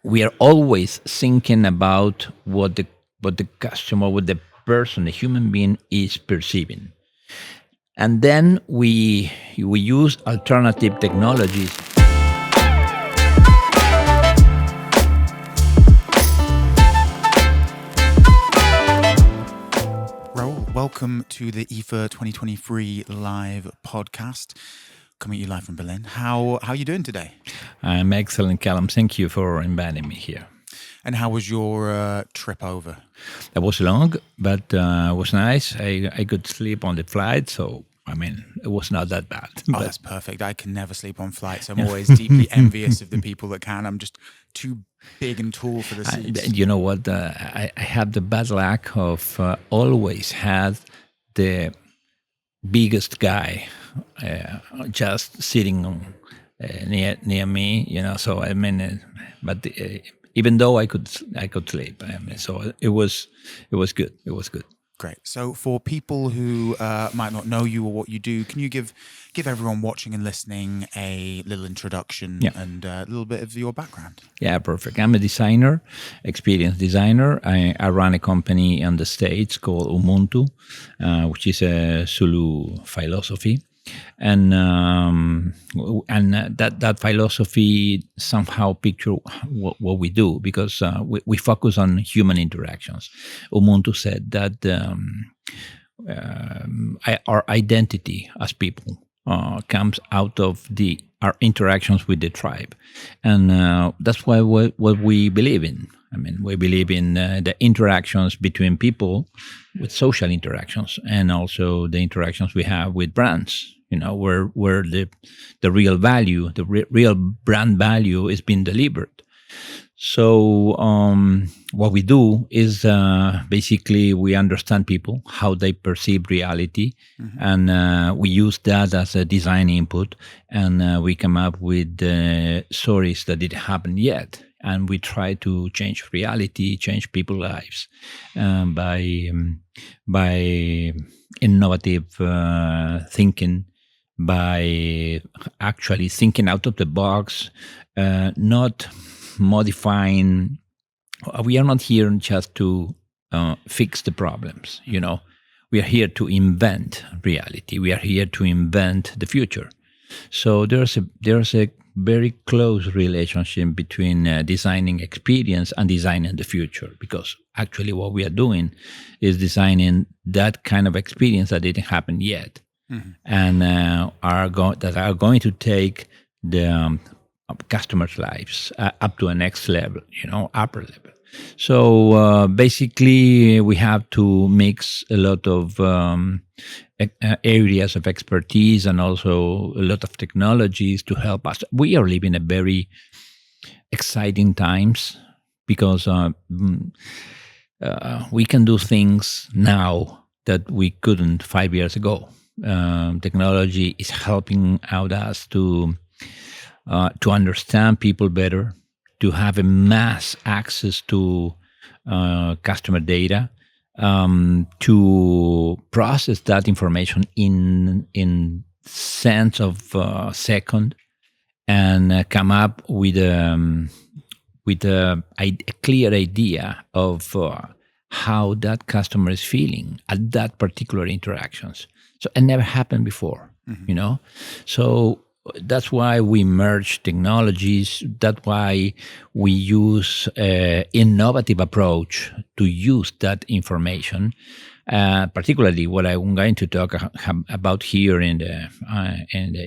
we are always thinking about what the customer, what the person, the human being is perceiving, and then we use alternative technologies. Raul, welcome to the IFA 2023 live podcast. Coming at you live from Berlin. How are you doing today? I'm excellent, Callum. Thank you for inviting me here. And how was your trip over? That was long, but it was nice. I could sleep on the flight, so it was not that bad. Oh, that's perfect. I can never sleep on flights. I'm always deeply envious of the people that can. I'm just too big and tall for the seats. You know what? I had the bad luck of always had the biggest guy just sitting near me. So but even though I could sleep, so it was good. It was good. Great. So for people who might not know you or what you do, can you give everyone watching and listening a little introduction and a little bit of your background? Yeah, perfect. I'm a designer, experienced designer. I run a company in the States called UMUNTU, which is a Zulu philosophy. And that philosophy somehow picture what we do, because we focus on human interactions. Umuntu said that our identity as people comes out of our interactions with the tribe, and that's why what we believe in. We believe in the interactions between people, with social interactions, and also the interactions we have with brands. Where the real value, the real brand value is being delivered. So what we do is basically we understand people, how they perceive reality, and we use that as a design input, and we come up with stories that didn't happen yet. And we try to change reality, change people's lives by innovative thinking, by actually thinking out of the box, not modifying. We are not here just to fix the problems. We are here to invent reality. We are here to invent the future. So there's a very close relationship between designing experience and designing the future, because actually what we are doing is designing that kind of experience that didn't happen yet, and are going to take the customers' lives up to a next level, upper level. So basically, we have to mix a lot of areas of expertise and also a lot of technologies to help us. We are living a very exciting times, because we can do things now that we couldn't 5 years ago. Technology is helping out us to understand people better, to have a mass access to customer data, to process that information in cents of second, and come up with a clear idea of how that customer is feeling at that particular interactions. So it never happened before, So that's why we merge technologies. That's why we use an innovative approach to use that information. Particularly, what I'm going to talk about here in the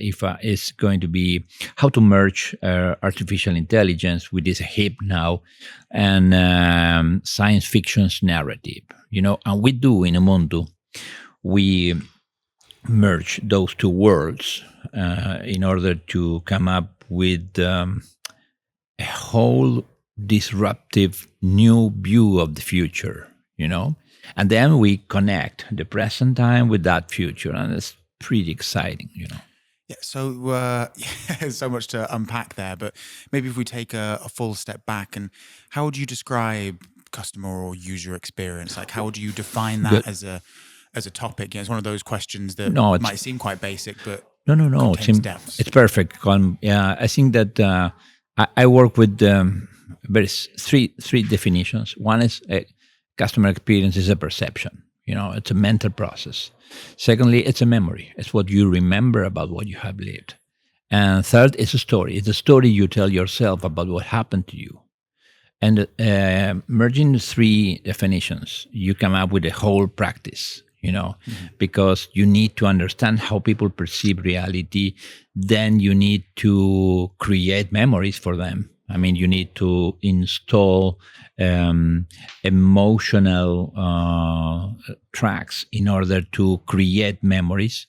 IFA is going to be how to merge artificial intelligence, which is hip now, and science fiction's narrative. And we do in UMUNTU, we merge those two worlds in order to come up with a whole disruptive new view of the future, and then we connect the present time with that future, and it's pretty exciting, Yeah, so so much to unpack there, but maybe if we take a full step back, and how would you describe customer or user experience? Like, how would you define that as a topic? It's one of those questions that might seem quite basic, but no, contains depths. It's perfect. Yeah, I think that I work with three definitions. One is customer experience is a perception. It's a mental process. Secondly, it's a memory. It's what you remember about what you have lived. And third, it's a story. It's a story you tell yourself about what happened to you. And merging the three definitions, you come up with a whole practice, because you need to understand how people perceive reality. Then you need to create memories for them. I mean, you need to install emotional tracks in order to create memories.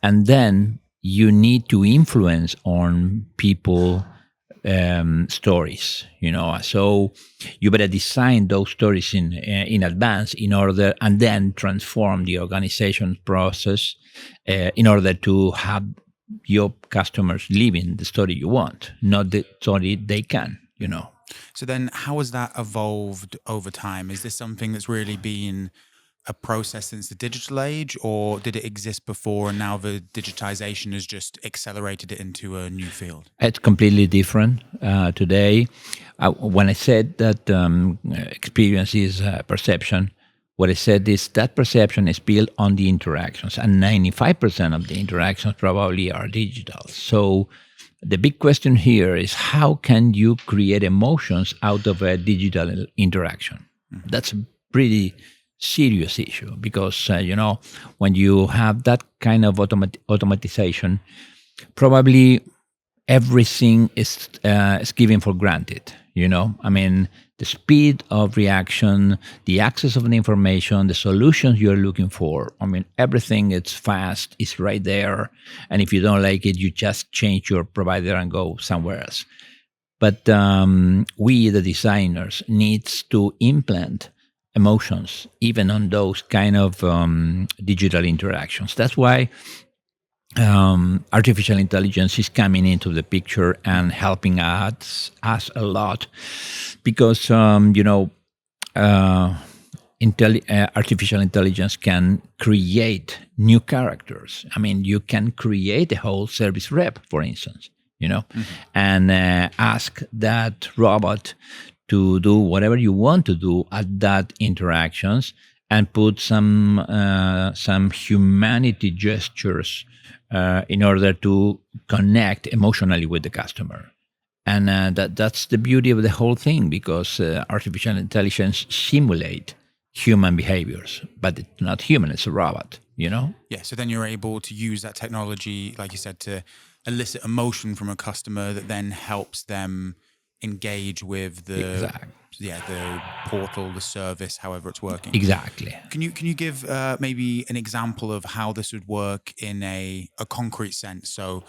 And then you need to influence on people stories, So you better design those stories in advance in order, and then transform the organization process in order to have your customers living the story you want, not the story they can. So then, how has that evolved over time? Is this something that's really been a process since the digital age, or did it exist before and now the digitization has just accelerated it into a new field? It's completely different today. When I said that experience is perception, what I said is that perception is built on the interactions, and 95% of the interactions probably are digital. So the big question here is, how can you create emotions out of a digital interaction? Mm-hmm. That's a pretty serious issue, because when you have that kind of automatization, probably everything is given for granted. I mean, the speed of reaction, the access of the information, the solutions you're looking for. I mean, everything is fast, it's right there, and if you don't like it, you just change your provider and go somewhere else. But we, the designers, needs to implant emotions even on those kind of digital interactions. That's why artificial intelligence is coming into the picture and helping us a lot, because artificial intelligence can create new characters. I mean, you can create a whole service rep, for instance, and ask that robot to do whatever you want to do at that interactions, and put some humanity gestures in order to connect emotionally with the customer. And that's the beauty of the whole thing, because artificial intelligence simulate human behaviors, but it's not human, it's a robot, Yeah, so then you're able to use that technology, like you said, to elicit emotion from a customer that then helps them engage with the portal, the service, however it's working. Exactly. Can you give maybe an example of how this would work in a concrete sense? So,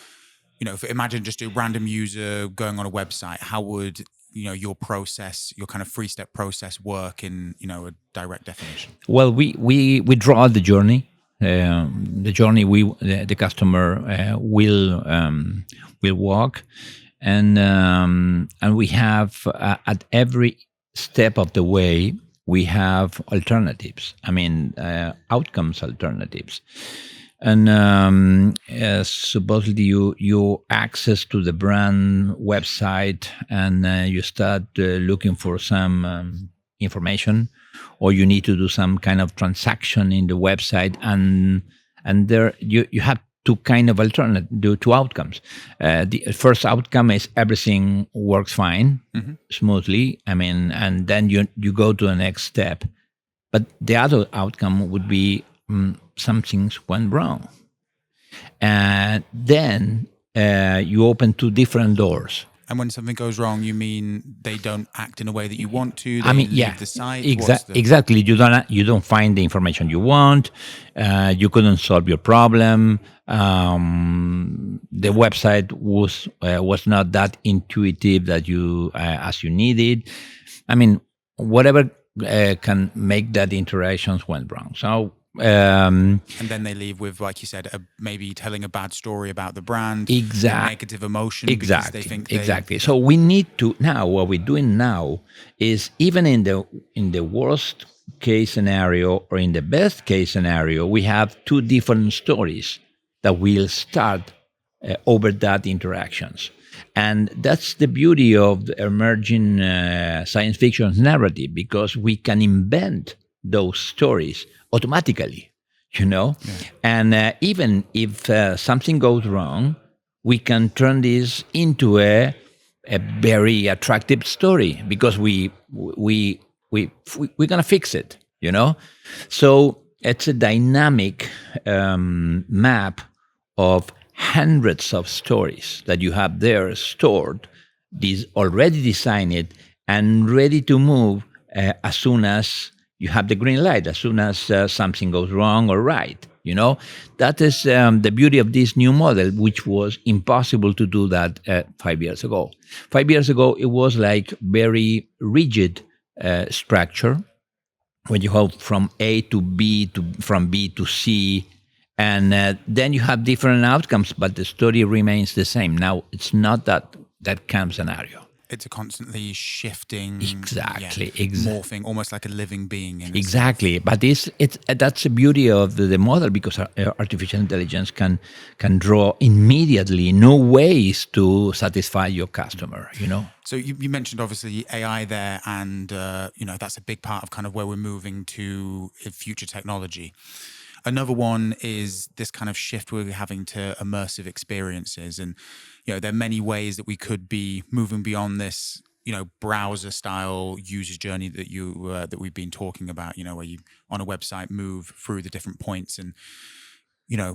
imagine just a random user going on a website. How would your process, your kind of 3-step process, work in a direct definition? Well, we draw the journey. The journey the customer will walk. And we have at every step of the way, we have alternatives. I mean, outcomes alternatives. And supposedly you access to the brand website, and you start looking for some information, or you need to do some kind of transaction in the website, and there you have two kind of two outcomes. The first outcome is everything works fine, smoothly. I mean, and then you go to the next step. But the other outcome would be some things went wrong, and then you open two different doors. And when something goes wrong, you mean they don't act in a way that you want to? They leave the site. Exactly. You don't find the information you want. You couldn't solve your problem. The website was not that intuitive that you as you needed. I mean, whatever can make that interactions went wrong. So. And then they leave with, like you said, maybe telling a bad story about the brand, negative emotion, because they think exactly. So we need to now. What we're doing now is, even in the worst case scenario or in the best case scenario, we have two different stories that will start over that interactions. And that's the beauty of the emerging science fiction narrative, because we can invent those stories automatically, you know? Yeah. And even if something goes wrong, we can turn this into a very attractive story, because we're gonna fix it, you know. So it's a dynamic map of hundreds of stories that you have there stored, these already designed and ready to move as soon as you have the green light, as soon as something goes wrong or right. You know, that is the beauty of this new model, which was impossible to do that 5 years ago. 5 years ago, it was like very rigid structure, when you go from A to B, to from B to C, and then you have different outcomes, but the story remains the same. Now it's not that kind of scenario. It's a constantly shifting, Exactly, morphing, almost like a living being. Exactly, but it's that's the beauty of the model, because artificial intelligence can draw immediately new ways to satisfy your customer. You know. So you mentioned obviously AI there, and that's a big part of kind of where we're moving to in future technology. Another one is this kind of shift we're having to immersive experiences, and there are many ways that we could be moving beyond this browser style user journey that we've been talking about. Where you on a website move through the different points, and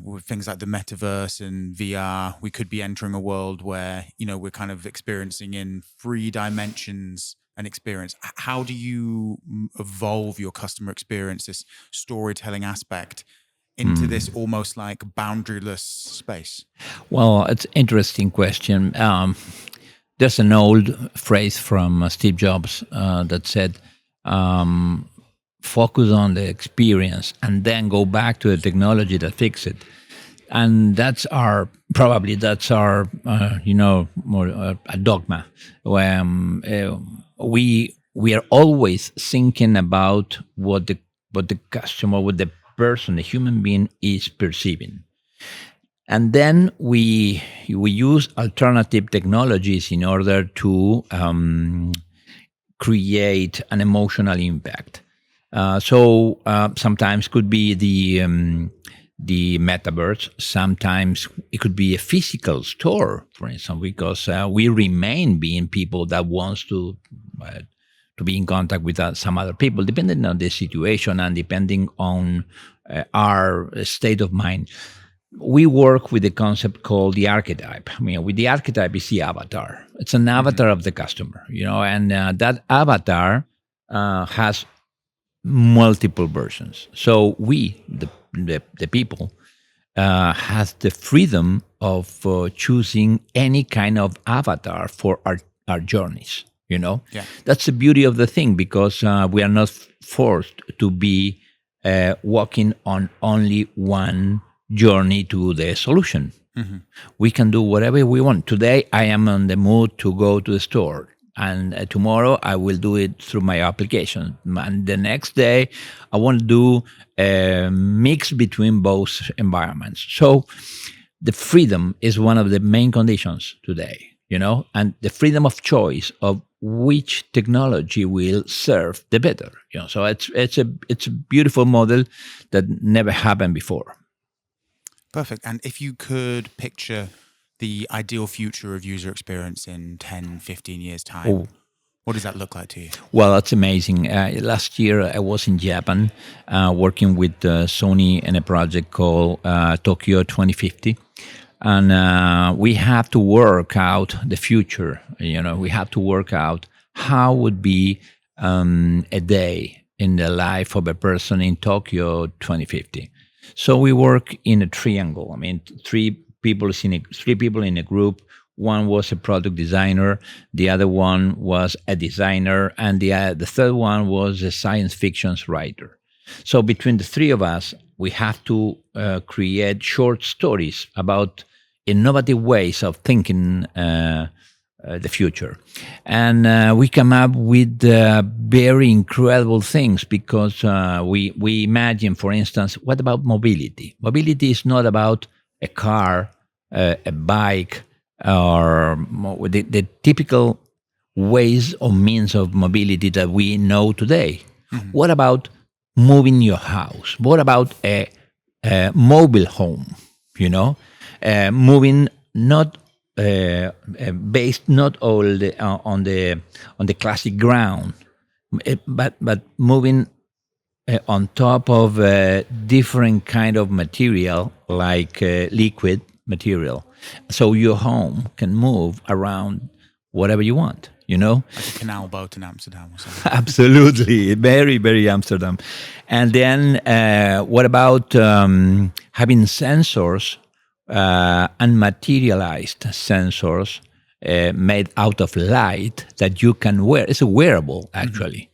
with things like the metaverse and VR, we could be entering a world where, we're kind of experiencing in 3 dimensions an experience. How do you evolve your customer experience, this storytelling aspect, into this almost like boundaryless space? Well, it's an interesting question. There's an old phrase from Steve Jobs that said, focus on the experience and then go back to the technology that fix it. And that's our more a dogma, where we are always thinking about what the customer, what the person, the human being is perceiving. And then we use alternative technologies in order to create an emotional impact. So sometimes could be the metaverse. Sometimes it could be a physical store, for instance, because we remain being people that wants to be in contact with some other people, depending on the situation and depending on our state of mind. We work with a concept called the archetype. I mean, with the archetype is the avatar. It's an avatar of the customer, and that avatar has multiple versions. So we, the people, has the freedom of choosing any kind of avatar for our journeys. Yeah. That's the beauty of the thing, because we are not forced to be walking on only one journey to the solution. We can do whatever we want. Today, I am on the mood to go to the store, and tomorrow I will do it through my application. And the next day, I want to do a mix between both environments. So the freedom is one of the main conditions today, and the freedom of choice of which technology will serve the better. So it's a beautiful model that never happened before. Perfect. And if you could picture the ideal future of user experience in 10, 15 years' time, what does that look like to you? Well, that's amazing. Last year, I was in Japan working with Sony in a project called Tokyo 2050. And we have to work out the future. We have to work out how would be a day in the life of a person in Tokyo 2050. So we work in a triangle. I mean, three people in a group. One was a product designer, the other one was a designer, and the third one was a science fiction writer. So between the three of us, we have to create short stories about innovative ways of thinking the future. And we come up with very incredible things, because we imagine, for instance, what about mobility? Mobility is not about a car, a bike, or the typical ways or means of mobility that we know today. What about moving your house? What about a mobile home? You know, moving not based not all on the classic ground, but moving on top of different kind of material like liquid material, so your home can move around whatever you want, Like a canal boat in Amsterdam or something. Absolutely, very, very Amsterdam. And then what about having sensors, unmaterialized sensors made out of light that you can wear? It's a wearable, actually.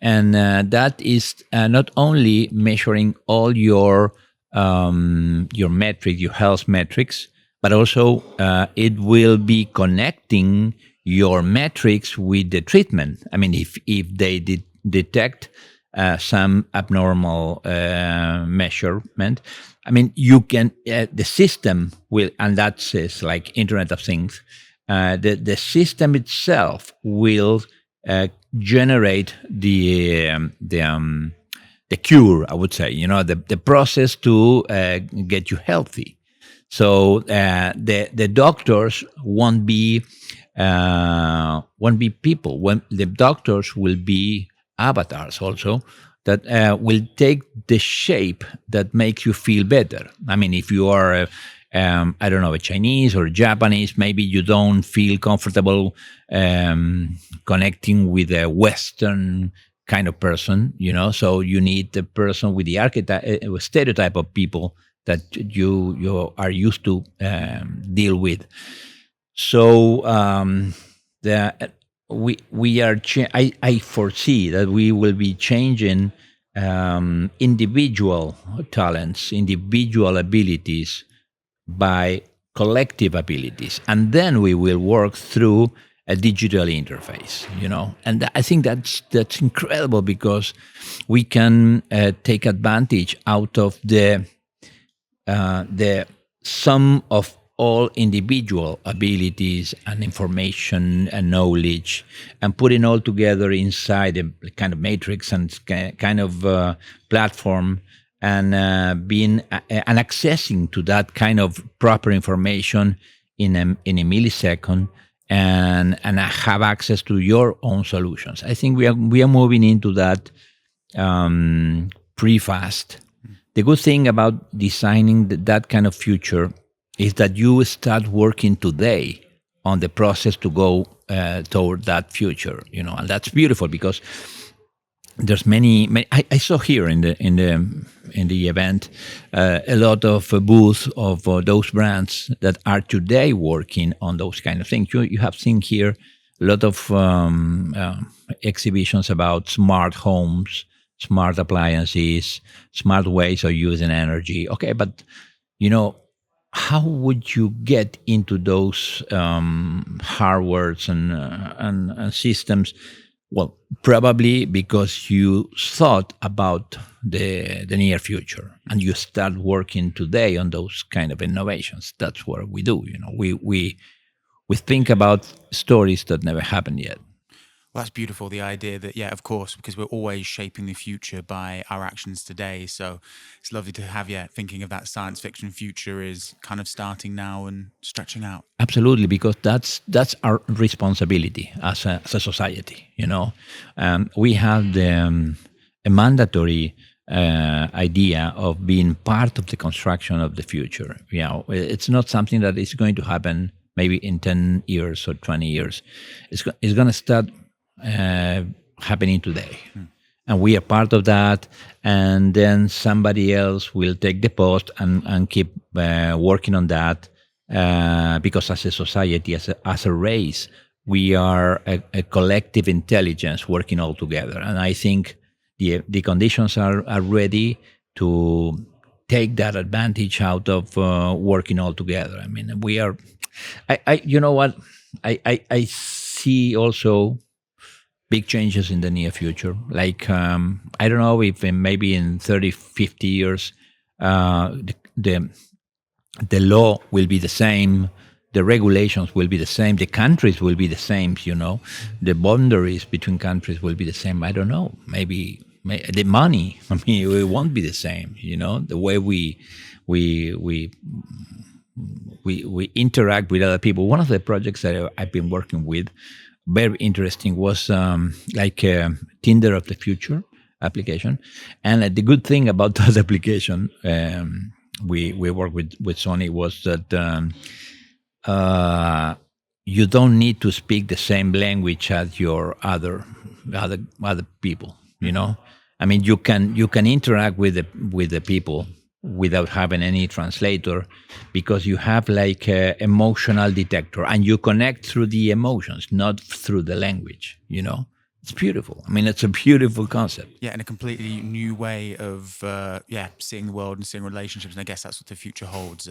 And that is not only measuring all your metric, your health metrics, but also it will be connecting your metrics with the treatment. I mean, if they detect some abnormal measurement, I mean, you can the system will, and that's is like Internet of Things. The system itself will generate the cure, I would say. The process to get you healthy. So the doctors won't be people. When the doctors will be avatars also that will take the shape that makes you feel better. I mean, if you are I don't know, a Chinese or a Japanese, maybe you don't feel comfortable connecting with a Western kind of person, so you need the person with the stereotype of people that you are used to deal with. So we are. I foresee that we will be changing individual talents, individual abilities by collective abilities, and then we will work through a digital interface. And I think that's incredible, because we can take advantage out of the sum of all individual abilities and information and knowledge, and putting all together inside a kind of matrix and kind of platform, and being and accessing to that kind of proper information in a millisecond, and have access to your own solutions. I think we are moving into that pretty fast. The good thing about designing that kind of future is that you start working today on the process to go toward that future, and that's beautiful, because there's many I saw here in the event a lot of booths of those brands that are today working on those kind of things. You have seen here a lot of exhibitions about smart homes, smart appliances, smart ways of using energy. Okay, but how would you get into those hardwares and systems? Well, probably because you thought about the near future, and you start working today on those kind of innovations. That's what we do. We think about stories that never happened yet. Well, that's beautiful. The idea that, yeah, of course, because we're always shaping the future by our actions today. So it's lovely to have you thinking of that science fiction future is kind of starting now and stretching out. Absolutely, because that's our responsibility as a society. We have a mandatory idea of being part of the construction of the future. It's not something that is going to happen maybe in 10 years or 20 years. It's going to start happening today. And we are part of that, and then somebody else will take the post and keep working on that, because as a society, as a race, we are a collective intelligence working all together. And I think the conditions are ready to take that advantage out of working all together. I mean, we are. You know what? I see also big changes in the near future. Like, I don't know if maybe in 30, 50 years, the law will be the same, The regulations will be the same. The countries will be the same. You know, the boundaries between countries will be the same. I don't know. Maybe the money. I mean, it won't be the same. You know, the way we we we interact with other people. One of the projects that I've been working with, very interesting, was like a Tinder of the future application. And the good thing about that application, we worked with Sony, was that you don't need to speak the same language as your other people. You know, I mean, you can interact with the people without having any translator, because you have like a emotional detector, and you connect through the emotions, not through the language. You know, it's beautiful. I mean, it's a beautiful concept. Yeah, and a completely new way of seeing the world and seeing relationships. And I guess that's what the future holds.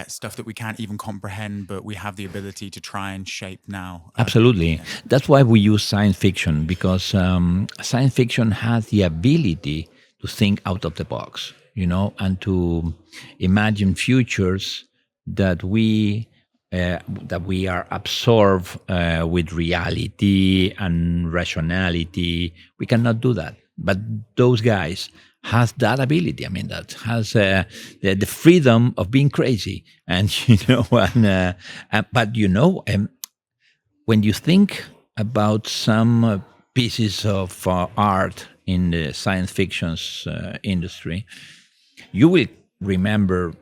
Stuff that we can't even comprehend, but we have the ability to try and shape now. Absolutely. That's why we use science fiction, because science fiction has the ability to think out of the box, you know, and to imagine futures that we are absorbed with reality and rationality. We cannot do that, but those guys has that ability. I mean, that has the freedom of being crazy, and but when you think about some pieces of art in the science fiction's industry, you will remember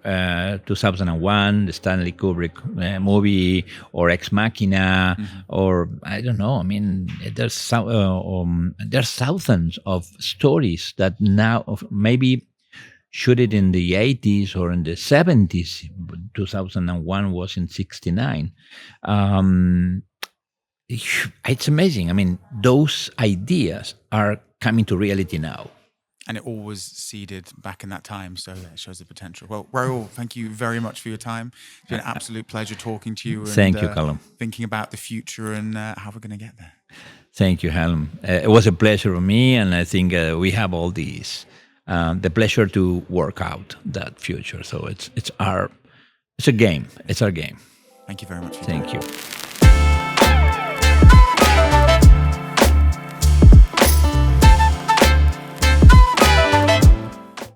2001, the Stanley Kubrick movie, or Ex Machina, or I don't know. I mean, there's thousands of stories that now maybe shoot it in the 80s or in the 70s. 2001 was in 69. It's amazing. I mean, those ideas are coming to reality now. And it all was seeded back in that time, so it shows the potential. Well, Raul, thank you very much for your time. It's been an absolute pleasure talking to you. And, thank you, Callum. Thinking about the future and how we're going to get there. Thank you, Callum. It was a pleasure for me, and I think we have all these the pleasure to work out that future. So it's a game. It's our game. Thank you very much. Thank you.